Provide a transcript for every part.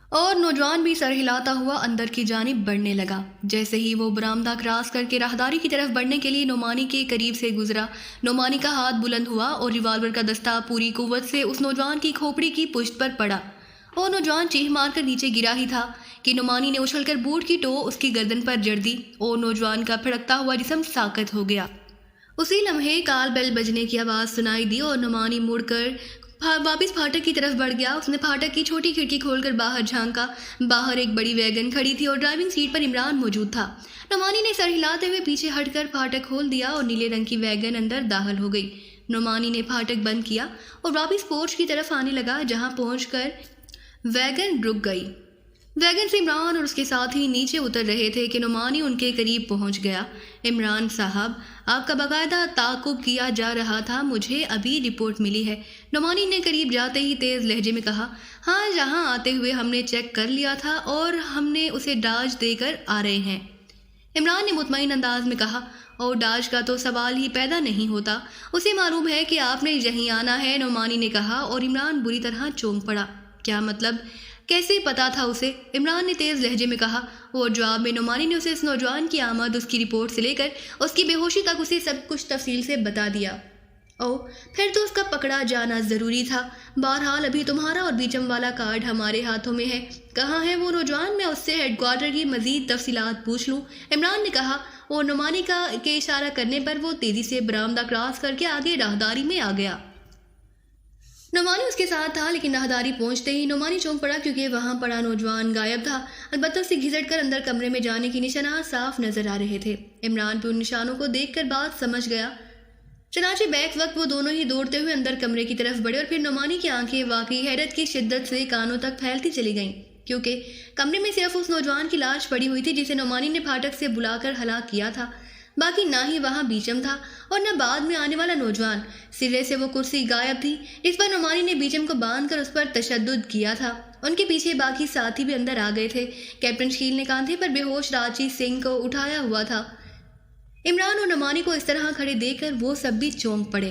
اور نوجوان بھی سر ہلاتا ہوا اندر کی جانب بڑھنے لگا۔ جیسے ہی وہ برآمدہ کراس کر کے راہداری کی طرف بڑھنے کے لیے نعمانی کے قریب سے گزرا، نعمانی کا ہاتھ بلند ہوا اور ریوالور کا دستہ پوری قوت سے اس نوجوان کی کھوپڑی کی پشت پر پڑا اور نوجوان چیخ مار کر نیچے گرا ہی تھا کہ نعمانی نے اچھل کر بوٹ کی ٹو اس کی گردن پر جڑ دی اور نوجوان کا پھڑکتا ہوا جسم ساقط ہو گیا۔ اسی لمحے کال بیل بجنے کی آواز سنائی دی اور نعمانی مڑ کر واپس پھاٹک کی طرف بڑھ گیا۔ اس نے پھاٹک کی چھوٹی کھڑکی کھول کر باہر جھانکا۔ باہر ایک بڑی ویگن کھڑی تھی اور ڈرائیونگ سیٹ پر عمران موجود تھا۔ نعمانی نے سر ہلاتے ہوئے پیچھے ہٹ کر پھاٹک کھول دیا اور نیلے رنگ کی ویگن اندر داخل ہو گئی۔ نعمانی نے پھاٹک بند کیا اور واپس پورچ کی طرف آنے لگا، جہاں پہنچ کر ویگن رک گئی۔ ویگن سے عمران اور اس کے ساتھی نیچے اتر رہے تھے کہ نعمانی ان کے قریب پہنچ گیا۔ عمران صاحب، آپ کا باقاعدہ تعاقب کیا جا رہا تھا، مجھے ابھی رپورٹ ملی ہے، نعمانی نے قریب جاتے ہی تیز لہجے میں کہا۔ ہاں، یہاں آتے ہوئے ہم نے چیک کر لیا تھا اور ہم نے اسے ڈاج دے کر آ رہے ہیں، عمران نے مطمئن انداز میں کہا۔ اور ڈاج کا تو سوال ہی پیدا نہیں ہوتا، اسے معلوم ہے کہ آپ نے یہیں آنا ہے، نعمانی نے کہا اور عمران بری طرح چونک پڑا۔ کیا مطلب؟ کیسے پتا تھا اسے؟ عمران نے تیز لہجے میں کہا اور جواب میں نعمانی نے اسے اس نوجوان کی آمد، اس کی رپورٹ سے لے کر اس کی بے ہوشی تک اسے سب کچھ تفصیل سے بتا دیا۔ پھر تو اس کا پکڑا جانا ضروری تھا۔ بہرحال ابھی تمہارا اور بیچم والا کارڈ ہمارے ہاتھوں میں ہے۔ کہاں ہے وہ نوجوان؟ میں اس سے ہیڈ کوارٹر کی مزید تفصیلات پوچھ لوں، عمران نے کہا اور نعمانی کے اشارہ کرنے پر وہ تیزی سے برآمدہ کراس کر کے آگے راہداری میں آ گیا۔ نعمانی اس کے ساتھ تھا، لیکن راہداری پہنچتے ہی نعمانی چونک پڑا کیونکہ وہاں پڑا نوجوان غائب تھا۔ البتہ اسے گھسٹ کر اندر کمرے میں جانے کی نشانات صاف نظر آ رہے تھے۔ عمران پہ ان نشانوں کو دیکھ کر بات سمجھ گیا۔ چنانچہ بیک وقت وہ دونوں ہی دوڑتے ہوئے اندر کمرے کی طرف بڑھے اور پھر نعمانی کی آنکھیں واقعی حیرت کی شدت سے کانوں تک پھیلتی چلی گئیں، کیونکہ کمرے میں صرف اس نوجوان کی لاش پڑی ہوئی تھی جسے نعمانی نے پھاٹک سے بلا کر ہلاک کیا تھا۔ باقی نہ ہی وہاں بیچم تھا اور نہ بعد میں آنے والا نوجوان۔ سرے سے وہ کرسی غائب تھی جس پر نعمانی نے بیچم کو باندھ کر اس پر تشدد کیا تھا۔ ان کے پیچھے باقی ساتھی بھی اندر آ گئے تھے۔ کیپٹن شکیل نے کاندھے پر بے ہوش راجی سنگھ کو اٹھایا ہوا تھا۔ عمران اور نعمانی کو اس طرح کھڑے دیکھ کر وہ سب بھی چونک پڑے۔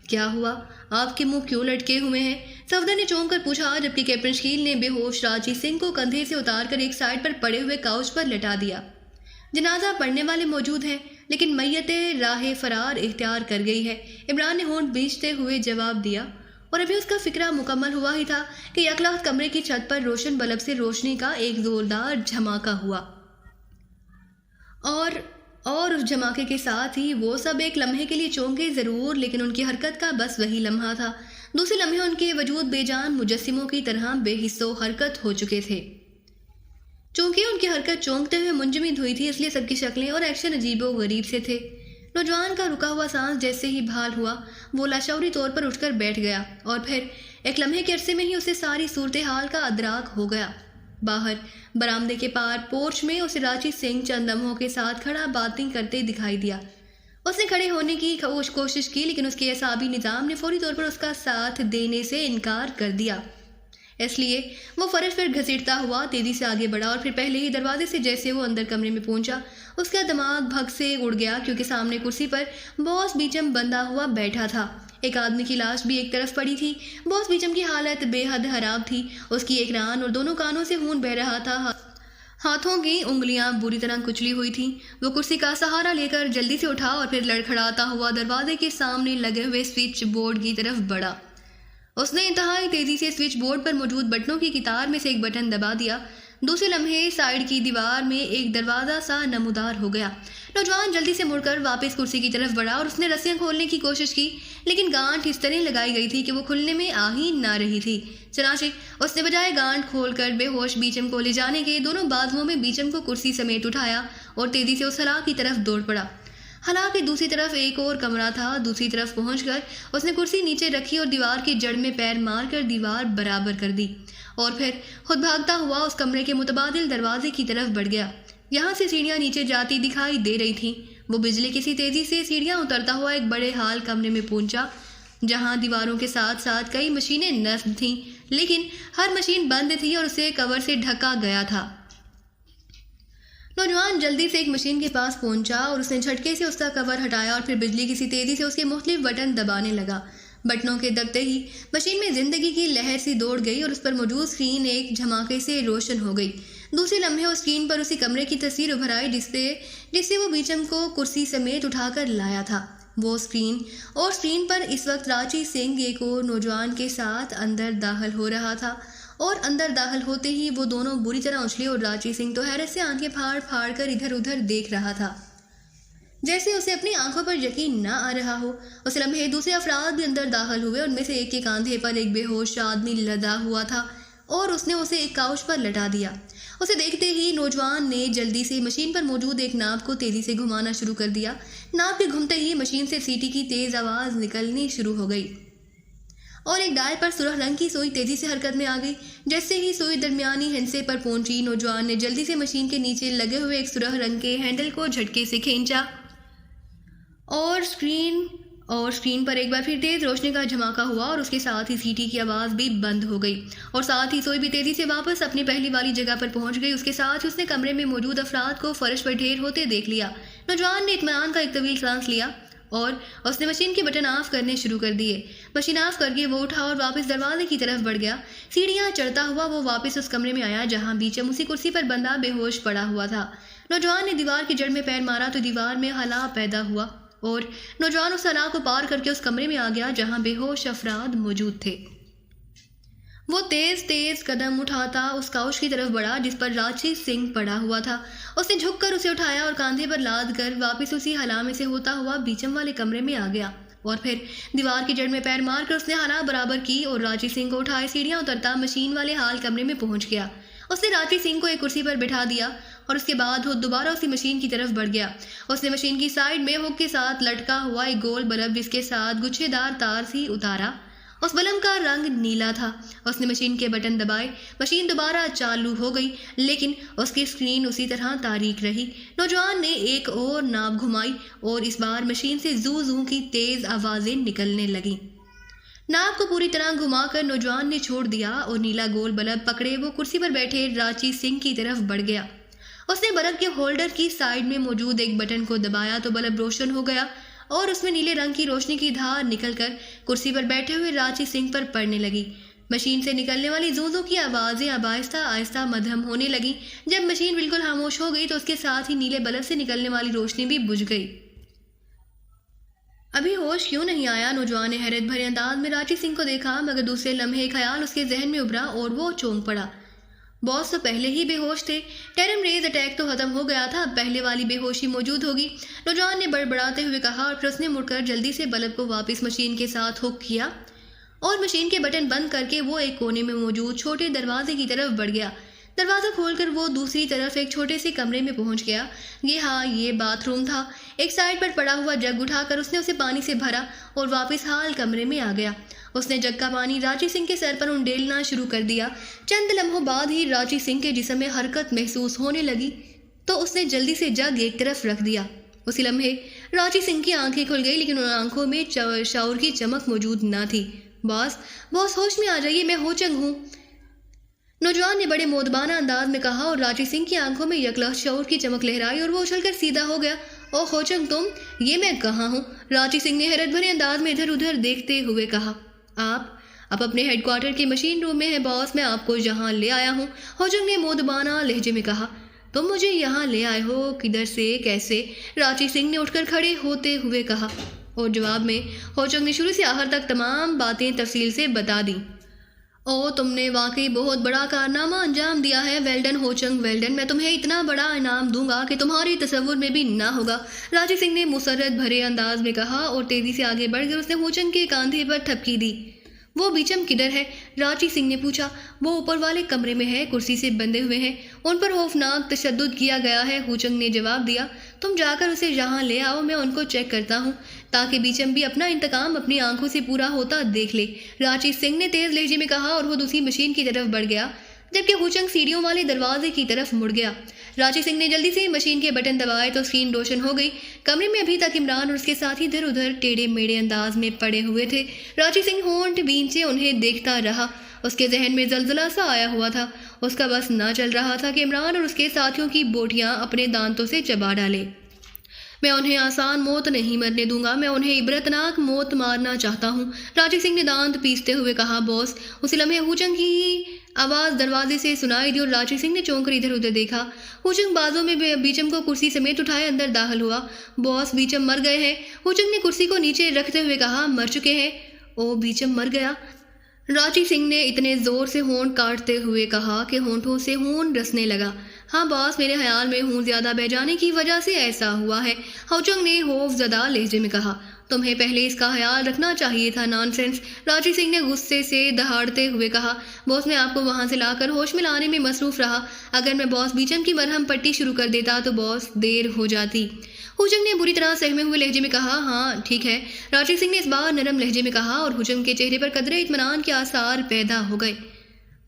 کیا ہوا؟ آپ کے منہ کیوں لٹکے ہوئے ہیں؟ صفدر نے چونک کر پوچھا، جبکہ کیپٹن شکیل نے بے ہوش راجی سنگھ کو کندھے سے اتار کر ایک سائڈ پر پڑے ہوئے کاؤچ پر لٹا دیا۔ جنازہ پڑھنے والے موجود ہیں، لیکن میت راہ فرار اختیار کر گئی ہے، عمران نے ہونٹ بھینچتے ہوئے جواب دیا۔ اور ابھی اس کا فکرہ مکمل ہوا ہی تھا کہ یکلخت کمرے کی چھت پر روشن بلب سے روشنی کا ایک زوردار جھماکہ ہوا اور اس جھماکے کے ساتھ ہی وہ سب ایک لمحے کے لیے چونکے ضرور، لیکن ان کی حرکت کا بس وہی لمحہ تھا۔ دوسرے لمحے ان کے وجود بے جان مجسموں کی طرح بے حس و حرکت ہو چکے تھے۔ چونکہ ان کی حرکت چونکتے ہوئے منجمد ہوئی تھی، اس لیے سب کی شکلیں اور ایکشن عجیب و غریب سے تھے۔ نوجوان کا رکا ہوا سانس جیسے ہی بحال ہوا، وہ لاشعوری طور پر اٹھ کر بیٹھ گیا اور پھر ایک لمحے کے عرصے میں ہی اسے ساری صورتحال کا ادراک ہو گیا۔ باہر برآمدے کے پار پورچ میں اسے راجی سنگھ چند لمحوں کے ساتھ کھڑا باتیں کرتے دکھائی دیا۔ اس نے کھڑے ہونے کی کوشش کی، لیکن اس کے اعصابی نظام نے فوری طور پر اس کا ساتھ دینے سے انکار کر دیا۔ اس لیے وہ فرش پر گھسیٹتا ہوا تیزی سے آگے بڑھا اور پھر پہلے ہی دروازے سے جیسے وہ اندر کمرے میں پہنچا، اس کا دماغ بھگ سے اڑ گیا، کیونکہ سامنے کرسی پر باس بیچم بندھا ہوا بیٹھا تھا۔ ایک آدمی کی لاش بھی ایک طرف پڑی تھی۔ باس بیچم کی حالت بے حد خراب تھی، اس کی ایک ران اور دونوں کانوں سے خون بہہ رہا تھا، ہاتھوں کی انگلیاں بری طرح کچلی ہوئی تھیں۔ وہ کرسی کا سہارا لے کر جلدی سے اٹھا اور پھر لڑکھڑاتا ہوا دروازے کے سامنے لگے ہوئے سوئچ بورڈ کی طرف بڑھا۔ اس نے انتہائی تیزی سے سوئچ بورڈ پر موجود بٹنوں کی قطار میں سے ایک بٹن دبا دیا۔ دوسرے لمحے سائیڈ کی دیوار میں ایک دروازہ سا نمودار ہو گیا۔ نوجوان جلدی سے مڑ کر واپس کرسی کی طرف بڑھا اور اس نے رسیاں کھولنے کی کوشش کی، لیکن گانٹھ اس طرح لگائی گئی تھی کہ وہ کھلنے میں آ ہی نہ رہی تھی۔ چنانچہ اس نے بجائے گانٹھ کھول کر بے ہوش بیچم کو لے جانے کے دونوں بازوؤں میں بیچم کو کرسی سمیت اٹھایا اور تیزی سے اس ہلا کی طرف دوڑ پڑا۔ ہلا کے دوسری طرف ایک اور کمرہ تھا۔ دوسری طرف پہنچ کر اس نے کرسی نیچے رکھی اور دیوار کی جڑ میں پیر مار کر دیوار برابر کر دی اور پھر خود بھاگتا ہوا اس کمرے کے متبادل دروازے کی طرف بڑھ گیا۔ یہاں سے سیڑھیاں نیچے جاتی دکھائی دے رہی تھیں۔ وہ بجلی کسی تیزی سے سیڑھیاں اترتا ہوا ایک بڑے ہال کمرے میں پہنچا، جہاں دیواروں کے ساتھ ساتھ کئی مشینیں نصب تھیں، لیکن ہر مشین بند تھی اور اسے کور سے ڈھکا گیا تھا۔ نوجوان جلدی سے ایک مشین کے پاس پہنچا اور اس نے جھٹکے سے اس کا کور ہٹایا اور پھر بجلی کسی تیزی سے اس کے مختلف بٹن دبانے لگا۔ بٹنوں کے دبتے ہی مشین میں زندگی کی لہر سی دوڑ گئی اور اس پر موجود اسکرین ایک جھماکے سے روشن ہو گئی۔ دوسرے لمحے اس اسکرین پر اسی کمرے کی تصویر ابھر آئی جس سے وہ بیچم کو کرسی سمیت اٹھا کر لایا تھا۔ وہ اسکرین پر اس وقت راچی سنگھ ایک اور نوجوان کے ساتھ اندر داخل ہو رہا تھا، اور اندر داخل ہوتے ہی وہ دونوں بری طرح اچھلے اور راچی سنگھ تو حیرت سے آنکھیں پھاڑ پھاڑ کر ادھر ادھر دیکھ رہا تھا، جیسے اسے اپنی آنکھوں پر یقین نہ آ رہا ہو۔ اس لمحے دوسرے افراد بھی اندر داخل ہوئے، ان میں سے ایک کے کاندھے پر ایک بے ہوش آدمی لدا ہوا تھا اور اس نے اسے ایک کاؤچ پر لٹا دیا۔ اسے دیکھتے ہی نوجوان نے جلدی سے مشین پر موجود ایک ناب کو تیزی سے گھمانا شروع کر دیا۔ ناب کے گھومتے ہی مشین سے سیٹی کی تیز آواز نکلنی شروع ہو گئی اور ایک ڈائل پر سرخ رنگ کی سوئی تیزی سے حرکت میں آ گئی۔ جیسے ہی سوئی درمیانی ہندسے پر پہنچی، نوجوان نے جلدی سے مشین کے نیچے لگے ہوئے ایک سرخ رنگ کے ہینڈل کو جھٹکے سے کھینچا اور اسکرین پر ایک بار پھر تیز روشنی کا جھماکا ہوا اور اس کے ساتھ ہی سیٹی کی آواز بھی بند ہو گئی اور ساتھ ہی سوئی بھی تیزی سے واپس اپنی پہلی والی جگہ پر پہنچ گئی۔ اس کے ساتھ اس نے کمرے میں موجود افراد کو فرش پر ڈھیر ہوتے دیکھ لیا۔ نوجوان نے اطمینان کا ایک طویل سانس لیا اور اس نے مشین کے بٹن آف کرنے شروع کر دیے۔ مشین آف کر کے وہ اٹھا اور واپس دروازے کی طرف بڑھ گیا۔ سیڑھیاں چڑھتا ہوا وہ واپس اس کمرے میں آیا جہاں بیچم اسی کرسی پر بندہ بے ہوش پڑا ہوا تھا۔ نوجوان نے دیوار کی جڑ میں پیر مارا تو دیوار میں خلا پیدا ہوا اور نوجوان اس خلا کو پار کر کے اس کمرے میں آ گیا جہاں بے ہوش افراد موجود تھے۔ وہ تیز تیز قدم اٹھاتا اس کاؤچ کی طرف بڑھا جس پر راچی سنگھ پڑا ہوا تھا۔ اس نے جھک کر اسے اٹھایا اور کاندھے پر لاد کر واپس اسی خلا میں سے ہوتا ہوا بیچم والے کمرے میں آ گیا اور پھر دیوار کی جڑ میں پیر مار کر اس نے خلا برابر کی اور راچی سنگھ کو اٹھائے سیڑھیاں اترتا مشین والے حال کمرے میں پہنچ گیا۔ اس نے راچی سنگھ کو ایک کرسی پر بٹھا دیا اور اس کے بعد وہ دوبارہ اسی مشین کی طرف بڑھ گیا۔ اس نے مشین کی سائیڈ میں ہک کے ساتھ لٹکا ہوا ایک گول بلب جس کے ساتھ گچھے دار تار سی اتارا۔ اس بلب کا رنگ نیلا تھا۔ اس نے مشین کے بٹن دبائے، مشین دوبارہ چالو ہو گئی لیکن اس کی اسکرین اسی طرح تاریک رہی۔ نوجوان نے ایک اور ناب گھمائی اور اس بار مشین سے زو زو کی تیز آوازیں نکلنے لگیں۔ ناب کو پوری طرح گھما کر نوجوان نے چھوڑ دیا اور نیلا گول بلب پکڑے وہ کرسی پر بیٹھے راچی سنگھ کی طرف بڑھ گیا۔ اس نے بلب کے ہولڈر کی سائیڈ میں موجود ایک بٹن کو دبایا تو بلب روشن ہو گیا اور اس میں نیلے رنگ کی روشنی کی دھار نکل کر کرسی پر بیٹھے ہوئے راچی سنگھ پر پڑنے لگی۔ مشین سے نکلنے والی زوزو کی آوازیں اب آہستہ آہستہ مدھم ہونے لگیں۔ جب مشین بالکل خاموش ہو گئی تو اس کے ساتھ ہی نیلے بلب سے نکلنے والی روشنی بھی بجھ گئی۔ ابھی ہوش کیوں نہیں آیا؟ نوجوان نے حیرت بھرے انداز میں راچی سنگھ کو دیکھا، مگر دوسرے لمحے خیال اس کے ذہن میں ابھرا اور وہ چونک پڑا۔ باس تو پہلے ہی بے ہوش تھے، ٹیرم ریز اٹیک تو ختم ہو گیا تھا، پہلے والی بے ہوشی موجود ہوگی، نوجوان نے بڑبڑاتے ہوئے کہا اور پھر اس نے مڑ کر جلدی سے بلب کو واپس مشین کے ساتھ ہک کیا اور مشین کے بٹن بند کر کے وہ ایک کونے میں موجود چھوٹے دروازے کی طرف بڑھ گیا۔ دروازہ کھول کر وہ دوسری طرف ایک چھوٹے سے کمرے میں پہنچ گیا۔ یہ باتھ روم تھا۔ ایک سائیڈ پر پڑا ہوا جگ اٹھا کر اس نے اسے پانی سے بھرا اور واپس حال کمرے میں آ گیا۔ اس نے جگ کا پانی راچی سنگھ کے سر پر انڈیلنا شروع کر دیا۔ چند لمحوں بعد ہی راچی سنگھ کے جسم میں حرکت محسوس ہونے لگی تو اس نے جلدی سے جگ ایک طرف رکھ دیا۔ اسی لمحے راچی سنگھ کی آنکھیں کھل گئی لیکن ان آنکھوں میں شعور کی چمک موجود نہ تھی۔ باس ہوش میں آ جائیے، میں ہو چنگ ہوں، نوجوان نے بڑے مودبانہ انداز میں کہا اور راچی سنگھ کی آنکھوں میں یکلخت شعور کی چمک لہرائی اور وہ اچھل کر سیدھا ہو گیا۔ او ہوچنگ تم، یہ میں کہاں ہوں؟ راچی سنگھ نے حیرت بھرے انداز میں ادھر ادھر دیکھتے ہوئے کہا۔ آپ اپنے ہیڈ کوارٹر کے مشین روم میں ہیں باس، میں آپ کو یہاں لے آیا ہوں، ہوچنگ نے مودبانہ لہجے میں کہا۔ تم مجھے یہاں لے آئے ہو؟ کدھر سے، کیسے؟ راچی سنگھ نے اٹھ کر کھڑے ہوتے ہوئے کہا اور جواب میں ہوچنگ نے شروع سے آخر تک تمام باتیں تفصیل سے بتا دیں۔ تم نے واقعی بہت بڑا کارنامہ انجام دیا ہے، ویلڈن ہوچنگ ویلڈن، میں تمہیں اتنا بڑا انعام دوں گا کہ تمہاری تصور میں بھی نہ ہوگا، راچی سنگھ نے مسرت بھرے انداز میں کہا اور تیزی سے آگے بڑھ کر اس نے ہوچنگ کے کاندھے پر تھپکی دی۔ وہ بیچم کدھر ہے؟ راچی سنگھ نے پوچھا۔ وہ اوپر والے کمرے میں ہے، کرسی سے بندھے ہوئے ہیں، ان پر خوفناک تشدد کیا گیا ہے، ہوچنگ نے جواب دیا۔ تم جا کر اسے یہاں لے آؤ، میں ان کو چیک کرتا ہوں تاکہ بیچم بھی اپنا انتقام اپنی آنکھوں سے پورا ہوتا دیکھ لے، راچی سنگھ نے تیز لہجے میں کہا اور وہ دوسری مشین کی طرف بڑھ گیا جبکہ ہوچنگ سیڑھیوں والے دروازے کی طرف مڑ گیا۔ راچی سنگھ نے جلدی سے مشین کے بٹن دبائے تو اسکرین روشن ہو گئی۔ کمرے میں ابھی تک عمران اور اس کے ساتھی ادھر ادھر ٹیڑھے میڑھے انداز میں پڑے ہوئے تھے۔ راچی سنگھ ہونٹ بینچے انہیں دیکھتا رہا، اس کے ذہن میں زلزلہ سا آیا ہوا تھا، اس کا بس نہ چل رہا تھا کہ عمران اور اس کے ساتھیوں کی بوٹیاں اپنے دانتوں سے چبا ڈالے۔ میں انہیں آسان موت نہیں مرنے دوں گا، میں انہیں عبرتناک موت مارنا چاہتا ہوں، راجی سنگھ نے دانت پیستے ہوئے کہا۔ باس! اسی لمحے ہوچنگ کی آواز دروازے سے سنائی دی اور راجی سنگھ نے چونک کر ادھر ادھر دیکھا۔ ہوچنگ بازوں میں بیچم کو کرسی سمیت اٹھائے اندر داخل ہوا۔ باس، بیچم مر گئے ہیں، ہوچنگ نے کرسی کو نیچے رکھتے ہوئے کہا۔ مر چکے ہیں؟ او، بیچم مر گیا؟ راجی سنگھ نے اتنے زور سے ہونٹ کاٹتے ہوئے کہا کہ ہونٹوں سے خون رسنے لگا۔ ہاں باس، میرے خیال میں خون زیادہ بہہ جانے کی وجہ سے ایسا ہوا ہے، ہوچنگ نے خوف زدہ لہجے میں کہا۔ تمہیں پہلے اس کا خیال رکھنا چاہیے تھا۔ نان سینس، راجی سنگھ نے غصے سے دہاڑتے ہوئے کہا۔ باس، میں آپ کو وہاں سے لا کر ہوش میں لانے میں مصروف رہا۔ اگر میں باس بیچم کی مرہم پٹی شروع کر دیتا تو باس دیر ہو جاتی۔ ہوچنگ نے بری طرح سہمے ہوئے لہجے میں کہا۔ ہاں ٹھیک ہے، راجی سنگھ نے اس بار نرم لہجے میں کہا اور ہوچنگ کے چہرے پر قدرے اطمینان کے آثار پیدا ہو گئے۔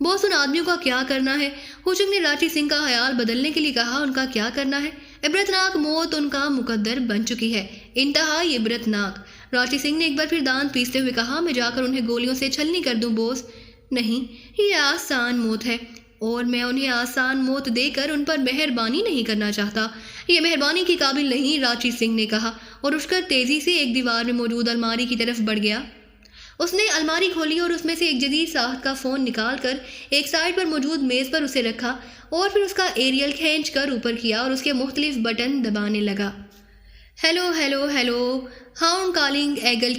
باس، ان آدمیوں کا کیا کرنا ہے؟ ہوچنگ نے راجی سنگھ کا خیال بدلنے کے لیے کہا۔ ان کا کیا کرنا ہے؟ عبرتناک موت ان کا مقدر بن چکی ہے، انتہائی عبرتناک۔ راجی سنگھ نے ایک بار پھر دانت پیستے ہوئے کہا۔ میں جا کر انہیں گولیوں سے چھلنی کر دوں بوس؟ نہیں، یہ آسان موت ہے اور میں انہیں آسان موت دے کر ان پر مہربانی نہیں کرنا چاہتا۔ یہ مہربانی کی قابل نہیں، راجی سنگھ نے کہا اور اٹھ کر تیزی سے ایک دیوار میں موجود الماری کی طرف بڑھ گیا۔ اس نے الماری کھولی اور اس میں سے ایک جدید ساخت کا فون نکال کر ایک سائڈ پر موجود میز پر اسے رکھا اور پھر اس کا ایریل کھینچ کر اوپر کیا اور اس کے مختلف بٹن دبانے لگا۔ Hello hello hello, hound calling eagle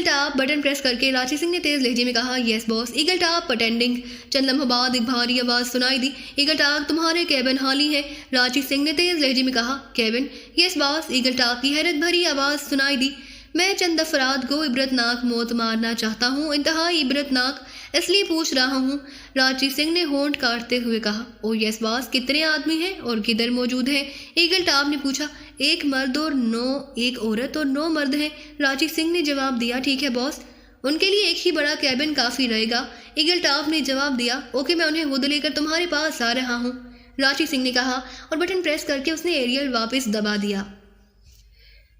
top button press کر کے راجی سنگھ نے تیز لہجے میں کہا۔ Yes boss, eagle top attending. چند لمحوں بعد ایک بھاری آواز سنائی دی۔ ایگل ٹاپ، تمہارے کیبن خالی ہے، راجی سنگھ نے تیز لہجے میں کہا۔ Cabin? Yes boss, eagle top کی حیرت بھری آواز سنائی دی۔ میں چند افراد کو عبرتناک موت مارنا چاہتا ہوں، انتہائی عبرتناک، اس لیے پوچھ رہا ہوں، راجی سنگھ نے ہونٹ کاٹتے ہوئے کہا۔ او یس باس، کتنے آدمی ہیں اور کدھر موجود ہیں؟ ایگل ٹاپ نے پوچھا۔ ایک مرد اور 9 ایک عورت اور 9 مرد ہیں، راجی سنگھ نے جواب دیا۔ ٹھیک ہے باس، ان کے لیے ایک ہی بڑا کیبن کافی رہے گا، ایگل ٹاپ نے جواب دیا۔ اوکے، میں انہیں خود لے کر تمہارے پاس آ رہا ہوں، راجی سنگھ نے کہا اور بٹن پریس کر کے اس نے ایریل واپس دبا دیا۔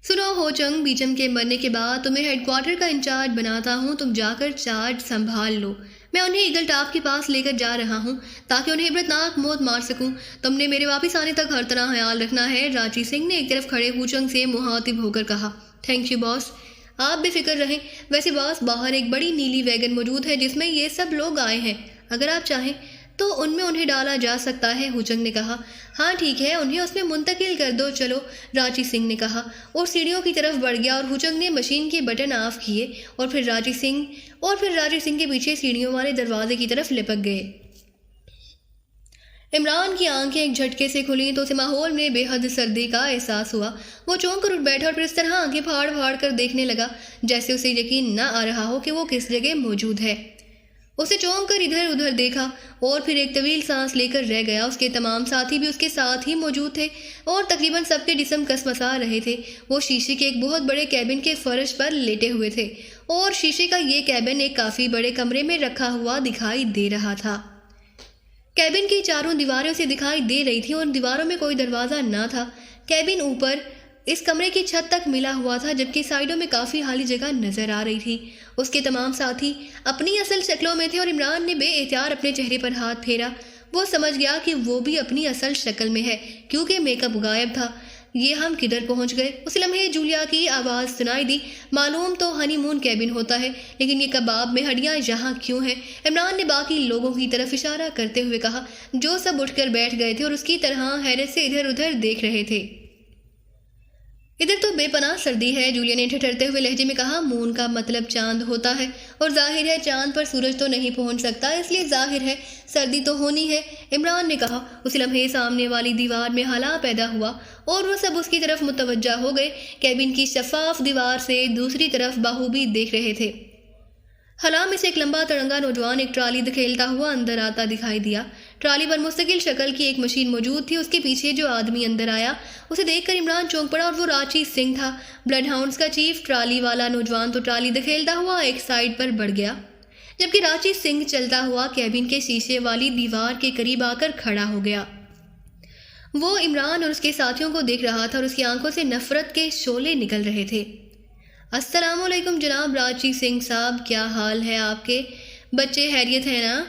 سنو ہوچنگ، بیچم کے مرنے کے بعد تمہیں ہیڈ کوارٹر کا انچارج بناتا ہوں، تم جا کر چارج سنبھال لو۔ میں انہیں ایگل ٹاپ کے پاس لے کر جا رہا ہوں تاکہ انہیں عبرتناک موت مار سکوں۔ تم نے میرے واپس آنے تک ہر طرح خیال رکھنا ہے، راجی سنگھ نے ایک طرف کھڑے ہوچنگ سے مخاطب ہو کر کہا۔ تھینک یو باس، آپ بے فکر رہیں۔ ویسے باس، باہر ایک بڑی نیلی ویگن موجود ہے جس میں یہ سب لوگ آئے ہیں، اگر آپ چاہیں تو ان میں انہیں ڈالا جا سکتا ہے، ہوچنگ نے کہا۔ ہاں ٹھیک ہے، انہیں اس میں منتقل کر دو، چلو، راجی سنگھ نے کہا اور سیڑھیوں کی طرف بڑھ گیا اور ہوچنگ نے مشین کے بٹن آف کیے اور پھر راجی سنگھ کے پیچھے سیڑھیوں والے دروازے کی طرف لپک گئے۔ عمران کی آنکھیں ایک جھٹکے سے کھلیں تو اسے ماحول میں بے حد سردی کا احساس ہوا۔ وہ چونک کر اٹھ بیٹھا اور پھر اس طرح آنکھیں پھاڑ پھاڑ کر دیکھنے لگا جیسے اسے یقین نہ آ رہا ہو کہ وہ کس جگہ موجود ہے۔ اسے چونک کر ادھر ادھر دیکھا اور پھر ایک طویل سانس لے کر رہ گیا۔ اس کے تمام ساتھی بھی اس کے ساتھ ہی موجود تھے اور تقریباً سب کے جسم کسمسا رہے تھے۔ وہ شیشے کے ایک بہت بڑے کیبن کے فرش پر لیٹے ہوئے تھے اور شیشے کا یہ کیبن ایک کافی بڑے کمرے میں رکھا ہوا دکھائی دے رہا تھا۔ کیبن کی چاروں دیواریں اسے دکھائی دے رہی تھیں اور ان دیواروں میں کوئی دروازہ نہ تھا۔ کیبن اوپر اس کمرے کی چھت تک ملا ہوا تھا جبکہ سائیڈوں میں کافی خالی جگہ نظر آ رہی تھی۔ اس کے تمام ساتھی اپنی اصل شکلوں میں تھے اور عمران نے بے احتیاط اپنے چہرے پر ہاتھ پھیرا۔ وہ سمجھ گیا کہ وہ بھی اپنی اصل شکل میں ہے کیونکہ میک اپ غائب تھا۔ یہ ہم کدھر پہنچ گئے؟ اس لمحے جولیا کی آواز سنائی دی۔ معلوم تو ہنی مون کیبن ہوتا ہے لیکن یہ کباب میں ہڈیاں یہاں کیوں ہیں؟ عمران نے باقی لوگوں کی طرف اشارہ کرتے ہوئے کہا جو سب اٹھ کر بیٹھ گئے تھے اور اس کی طرح حیرت سے ادھر ادھر دیکھ رہے تھے۔ ادھر تو بے پناہ سردی ہے، جولیا نے ٹھٹھرتے ہوئے لہجے میں کہا۔ مون کا مطلب چاند ہوتا ہے اور ظاہر ہے چاند پر سورج تو نہیں پہنچ سکتا، اس لیے ظاہر ہے سردی تو ہونی ہے، عمران نے کہا۔ اسی لمحے سامنے والی دیوار میں ہلا پیدا ہوا اور وہ سب اس کی طرف متوجہ ہو گئے۔ کیبن کی شفاف دیوار سے دوسری طرف بخوبی دیکھ رہے تھے۔ خلا میں سے ایک لمبا تڑنگا نوجوان ایک ٹرالی دھکیلتا ہوا اندر آتا دکھائی دیا۔ ٹرالی پر مستقل شکل کی ایک مشین موجود تھی۔ اس کے پیچھے جو آدمی اندر آیا اسے دیکھ کر عمران چونک پڑا اور وہ راجی سنگھ تھا، بلڈ ہاؤنڈز کا چیف۔ ٹرالی والا نوجوان تو ٹرالی دھکیلتا ہوا ایک سائیڈ پر بڑھ گیا جبکہ راجی سنگھ چلتا ہوا کیبن کے شیشے والی دیوار کے قریب آ کر کھڑا ہو گیا۔ وہ عمران اور اس کے ساتھیوں کو دیکھ رہا تھا اور اس کی آنکھوں سے نفرت کے شعلے نکل رہے تھے۔ السلام علیکم جناب راجی سنگھ صاحب، کیا حال ہے آپ کے؟ بچے خیریت ہیں نا؟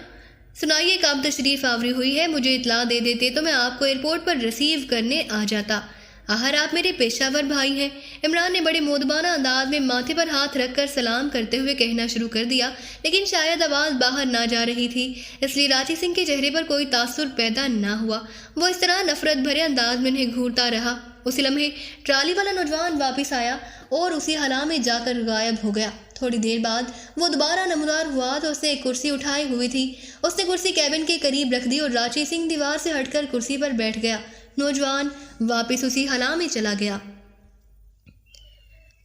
سنائیے کب تشریف آوری ہوئی ہے؟ مجھے اطلاع دے دیتے تو میں آپ کو ایئرپورٹ پر ریسیو کرنے آ جاتا۔ آخر آپ میرے پیشہ ور بھائی ہیں۔ عمران نے بڑے مودبانہ انداز میں ماتھے پر ہاتھ رکھ کر سلام کرتے ہوئے کہنا شروع کر دیا، لیکن شاید آواز باہر نہ جا رہی تھی، اس لیے راچی سنگھ کے چہرے پر کوئی تاثر پیدا نہ ہوا۔ وہ اس طرح نفرت بھرے انداز میں انہیں گھورتا رہا۔ اسی لمحے ٹرالی والا نوجوان واپس آیا اور اسی حالہ میں جا کر غائب ہو گیا۔ تھوڑی دیر بعد وہ دوبارہ نمودار ہوا تو اس نے ایک کرسی اٹھائی ہوئی تھی۔ اس نے کرسی کیبن کے قریب رکھ دی اور راچی سنگھ دیوار سے ہٹ کر کرسی پر بیٹھ گیا۔ نوجوان واپس اسی حالہ میں چلا گیا۔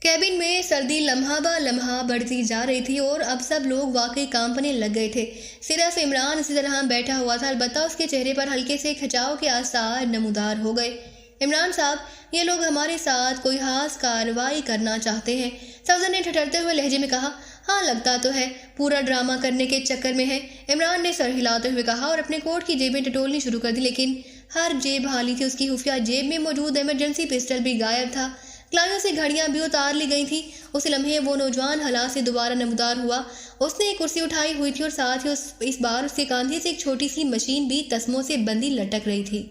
کیبن میں سردی لمحہ بہ لمحہ بڑھتی جا رہی تھی اور اب سب لوگ واقعی کانپنے لگ گئے تھے۔ صرف عمران اسی طرح بیٹھا ہوا تھا، البتہ اس کے چہرے پر ہلکے سے کھچاؤ کے آثار نمودار ہو گئے۔ عمران صاحب، یہ لوگ ہمارے ساتھ کوئی خاص کارروائی کرنا چاہتے ہیں، صفدر نے ٹھٹھرتے ہوئے لہجے میں کہا۔ ہاں، لگتا تو ہے پورا ڈرامہ کرنے کے چکر میں ہے، عمران نے سر ہلاتے ہوئے کہا اور اپنے کوٹ کی جیبیں ٹٹولنی شروع کر دی، لیکن ہر جیب خالی تھی۔ اس کی خفیہ جیب میں موجود ایمرجنسی پسٹل بھی غائب تھا، کلائیوں سے گھڑیاں بھی اتار لی گئی تھیں۔ اسی لمحے وہ نوجوان حالات سے دوبارہ نمودار ہوا۔ اس نے ایک کرسی اٹھائی ہوئی تھی اور ساتھ ہی اس بار اس کے کاندھے سے ایک چھوٹی سی مشین بھی تسموں سے بندھی لٹک رہی تھی۔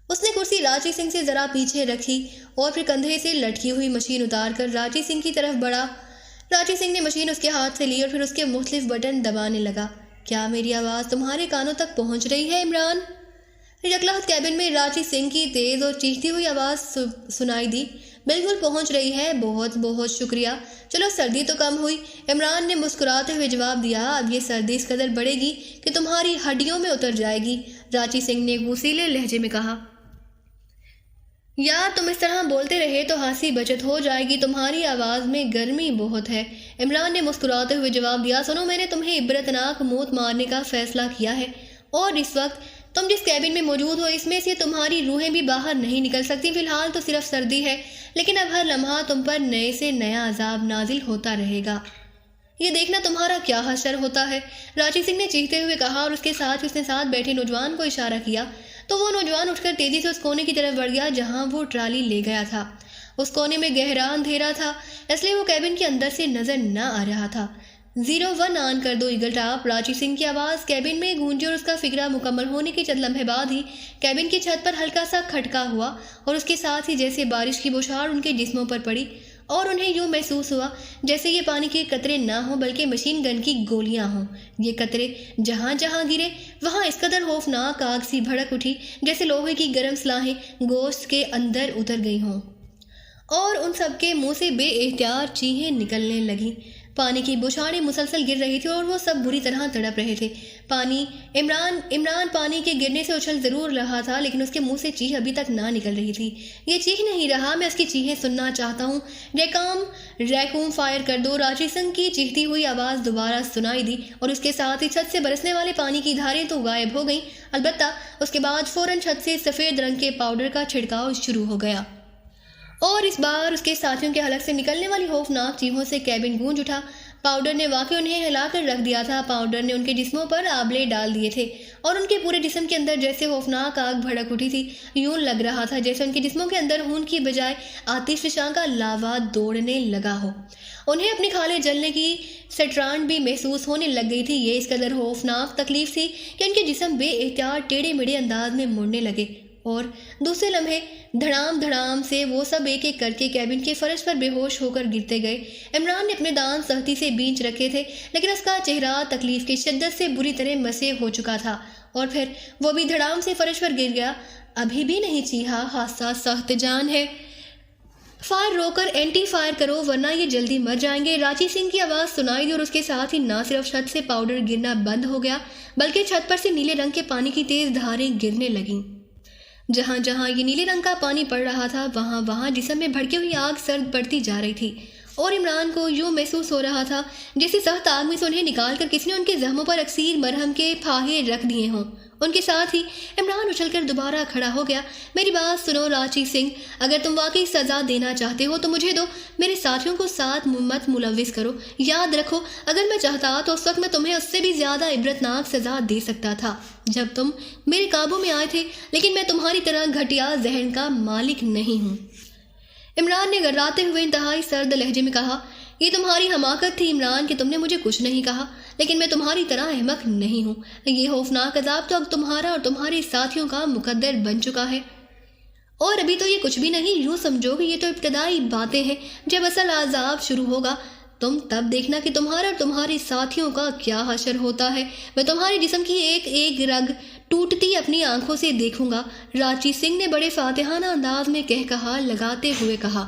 اس نے کرسی راچی سنگھ سے ذرا پیچھے رکھی اور پھر کندھے سے لٹکی ہوئی مشین اتار کر راچی سنگھ کی طرف بڑھا۔ راچی سنگھ نے مشین اس کے ہاتھ سے لی اور پھر اس کے مختلف بٹن دبانے لگا۔ کیا میری آواز تمہارے کانوں تک پہنچ رہی ہے عمران؟ یکلخت کیبن میں راچی سنگھ کی تیز اور چیختی ہوئی آواز سنائی دی۔ بالکل پہنچ رہی ہے، بہت بہت شکریہ۔ چلو سردی تو کم ہوئی، عمران نے مسکراتے ہوئے جواب دیا۔ اب یہ سردی اس قدر بڑھے گی کہ تمہاری ہڈیوں میں اتر جائے گی، راچی سنگھ نے غصیلے لہجے میں کہا۔ یار تم اس طرح بولتے رہے تو خاصی بچت ہو جائے گی، تمہاری آواز میں گرمی بہت ہے، عمران نے مسکراتے ہوئے جواب دیا۔ سنو، میں نے تمہیں عبرتناک موت مارنے کا فیصلہ کیا ہے اور اس وقت تم جس کیبن میں موجود ہو اس میں سے تمہاری روحیں بھی باہر نہیں نکل سکتی۔ فی الحال تو صرف سردی ہے، لیکن اب ہر لمحہ تم پر نئے سے نیا عذاب نازل ہوتا رہے گا۔ یہ دیکھنا تمہارا کیا حشر ہوتا ہے، راچی سنگھ نے چیختے ہوئے کہا اور اس کے ساتھ بیٹھے نوجوان کو اشارہ کیا تو وہ نوجوان اٹھ کر تیزی سے اس کونے کی طرف بڑھ گیا جہاں وہ ٹرالی لے گیا تھا۔ اس کونے میں گہرا اندھیرا تھا، اس لیے وہ کیبن کے اندر سے نظر نہ آ رہا تھا۔ 01 آن کر دو ایگل ٹاپ، راچی سنگھ کی آواز کیبن میں گونجی اور اس کا فکرہ مکمل ہونے کے چند لمحے بعد ہی کیبن کی چھت پر ہلکا سا کھٹکا ہوا اور اس کے ساتھ ہی جیسے بارش کی بوچھار ان کے جسموں پر پڑی اور انہیں یوں محسوس ہوا جیسے یہ پانی کے قطرے نہ ہوں بلکہ مشین گن کی گولیاں ہوں۔ یہ قطرے جہاں جہاں گرے وہاں اس قدر خوفناک آگ سی بھڑک اٹھی جیسے لوہے کی گرم سلاخیں گوشت کے اندر اتر گئی ہوں اور ان سب کے منہ سے بے احتیاط چیخیں نکلنے لگیں۔ پانی کی بوچھاریں مسلسل گر رہی تھی اور وہ سب بری طرح تڑپ رہے تھے۔ عمران پانی کے گرنے سے اچھل ضرور رہا تھا لیکن اس کے منہ سے چیخ ابھی تک نہ نکل رہی تھی۔ یہ چیخ نہیں رہا، میں اس کی چیخیں سننا چاہتا ہوں، ریکوم فائر کر دو، راچی سنگھ کی چیختی ہوئی آواز دوبارہ سنائی دی اور اس کے ساتھ ہی چھت سے برسنے والے پانی کی دھاریں تو غائب ہو گئیں، البتہ اس کے بعد فوراً چھت سے سفید رنگ کے پاؤڈر کا چھڑکاؤ شروع ہو گیا اور اس بار اس کے ساتھیوں کے حلق سے نکلنے والی خوفناک چیخوں سے کیبن گونج اٹھا۔ پاؤڈر نے واقعی انہیں ہلا کر رکھ دیا تھا، پاؤڈر نے ان کے جسموں پر آبلے ڈال دیے تھے اور ان کے پورے جسم کے اندر جیسے خوفناک آگ بھڑک اٹھی تھی، یوں لگ رہا تھا جیسے ان کے جسموں کے اندر خون کی بجائے آتش فشاں کا لاوا دوڑنے لگا ہو۔ انہیں اپنی کھالیں جلنے کی سٹرانڈ بھی محسوس ہونے لگ گئی تھی۔ یہ اس قدر خوفناک تکلیف تھی کہ ان کے جسم بے احتیاط ٹیڑھے میڑھے انداز میں مڑنے لگے اور دوسرے لمحے دھڑام سے وہ سب ایک ایک کر کے کیبن کے فرش پر بے ہوش ہو کر گرتے گئے۔ عمران نے اپنے دانت سختی سے بینچ رکھے تھے لیکن اس کا چہرہ تکلیف کی شدت سے بری طرح مسے ہو چکا تھا اور پھر وہ بھی دھڑام سے فرش پر گر گیا۔ ابھی بھی نہیں چیخا، حادثہ سخت جان ہے، فائر روک کر اینٹی فائر کرو ورنہ یہ جلدی مر جائیں گے، راچی سنگھ کی آواز سنائی دی اور اس کے ساتھ ہی نہ صرف چھت سے پاؤڈر گرنا بند ہو گیا بلکہ چھت پر سے نیلے رنگ کے پانی کی تیز دھاریں گرنے لگیں۔ جہاں جہاں یہ نیلے رنگ کا پانی پڑ رہا تھا وہاں وہاں جسم میں بھڑکی ہوئی آگ سرد پڑتی جا رہی تھی اور عمران کو یوں محسوس ہو رہا تھا جیسے سخت آگ میں سے انہیں نکال کر کسی نے ان کے زخموں پر اکسیر مرہم کے پھاہے رکھ دیے ہوں۔ ان کے ساتھ ہی عمران اچھل کر دوبارہ کھڑا ہو گیا۔ میری بات سنو راچی سنگھ، اگر تم واقعی سزا دینا چاہتے ہو تو مجھے دو، میرے ساتھیوں کو ساتھ مت ملوث کرو۔ یاد رکھو اگر میں چاہتا تو اس وقت میں تمہیں اس سے بھی زیادہ عبرتناک سزا دے سکتا تھا جب تم میرے قابو میں آئے تھے، لیکن میں تمہاری طرح گھٹیا ذہن کا مالک نہیں ہوں۔ عمران نے گھراتے ہوئے انتہائی سرد لہجے میں کہا، یہ تمہاری حماقت تھی عمران کہ تم نے مجھے کچھ نہیں کہا، لیکن میں تمہاری طرح احمق نہیں ہوں۔ یہ خوفناک عذاب تو اب تمہارا اور تمہارے ساتھیوں کا مقدر بن چکا ہے اور ابھی تو یہ کچھ بھی نہیں، یوں سمجھو کہ یہ تو ابتدائی باتیں ہیں، جب اصل عذاب شروع ہوگا تم تب دیکھنا کہ تمہارا اور تمہارے ساتھیوں کا کیا حشر ہوتا ہے۔ میں تمہارے جسم کی ایک ایک رگ ٹوٹتی اپنی آنکھوں سے دیکھوں گا، راچی سنگھ نے بڑے فاتحانہ انداز میں کہا لگاتے ہوئے کہا۔